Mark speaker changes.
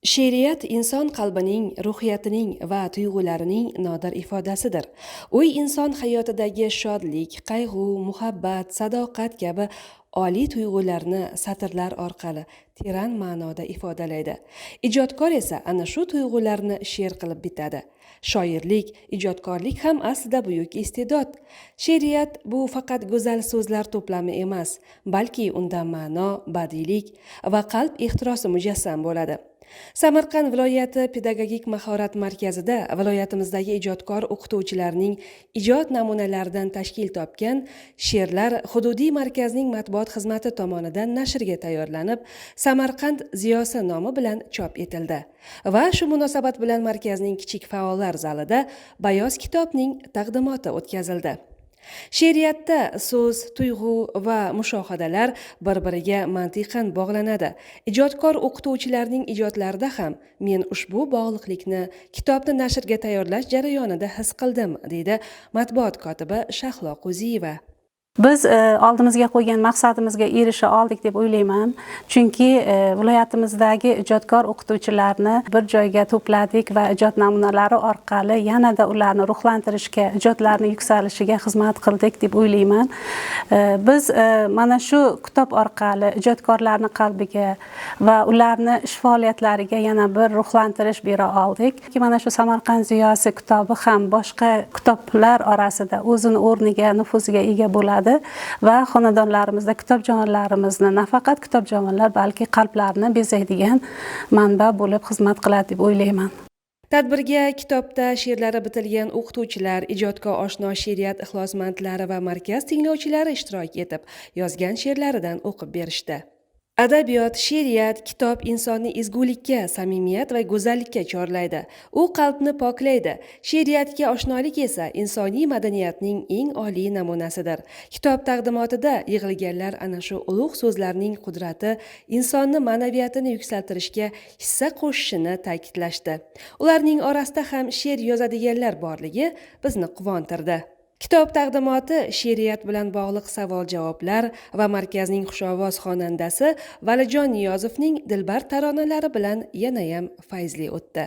Speaker 1: She'riyat inson qalbining, ruhiyatining va tuyg'ularining nodir ifodasidir. U inson hayotidagi shodlik, qayg'u, muhabbat, sadoqat kabi oliy tuyg'ularni satrlar orqali teran ma'noda ifodalaydi. Ijodkor esa ana shu tuyg'ularni she'r qilib bitadi. Shoirlik, ijodkorlik ham aslida buyuk iste'dod. She'riyat bu faqat go'zal so'zlar to'plami emas, balki unda ma'no, badiiylik va qalb ehtirosi mujassam bo'ladi. Samarqand viloyati pedagogik mahorat markazida viloyatimizdagi ijodkor o'qituvchilarning ijod namunalaridan tashkil topgan she'rlar hududiy markazning matbuot xizmati tomonidan nashrga tayyorlanib, Samarqand ziyosi nomi bilan chop etildi. Va shu munosabat bilan markazning kichik faollar zalida Bayoz kitobning taqdimoti o'tkazildi. She'riyatda so'z, tuyg'u va mushohadalar bir-biriga mantiqan bog'lanadi. Ijodkor o'qituvchilarning ijodlarida ham men ushbu bog'liqlikni kitobni nashrga tayyorlash jarayonida his qildim, deydi matbuot kotibi Shahlo Qo'ziyeva.
Speaker 2: Biz oldimizga qo'ygan maqsadimizga erisha oldik deb o'ylayman. Chunki viloyatimizdagi ijodkor o'qituvchilarni bir joyga to'pladik va ijod namunalari orqali yanada ularni ruhlantirishga, ijodlarning yuksalishiga xizmat qildik deb o'ylayman. Biz mana shu kitob orqali ijodkorlarning qalbiga va ularni ish faoliyatlariga yana bir ruhlantirish bera oldik. Mana shu Samarqand ziyosi kitobi ham boshqa kitoblar orasida o'zini o'rniga, nufuziga ega bo'ladi. Va xonadonlarimizda kitobjonlarimizni nafaqat kitobjonlar, balki qalblarni bezaydigan manba bo'lib xizmat qiladi deb o'ylayman.
Speaker 1: Tadbirga kitobda she'rlari bitilgan o'qituvchilar, ijodga oshno she'riyat ixlosmandlari va markaz tinglovchilari ishtirok etib, yozgan she'rlaridan o'qib berishdi. Adabiyot, she'riyat, kitob insonni ezgulikka, samimiyat va go'zallikka chorlaydi. U qalbni poklaydi. She'riyatga oshnolik esa insoniy madaniyatning eng oliy namunasidir. Kitob taqdimotida yig'ilganlar ana shu ulug' so'zlarning qudrati insonni ma'naviyatini yuksaltirishga hissa qo'shishini ta'kidlashdi. Ularning orasida ham she'r yozadiganlar borligi bizni quvontirdi. Kitob taqdimoti she'riyat bilan bog'liq savol-javoblar va markazning xushovoz xonandasi Valijon Niyozovning dilbar taronalari bilan yanayam fayzli o'tdi.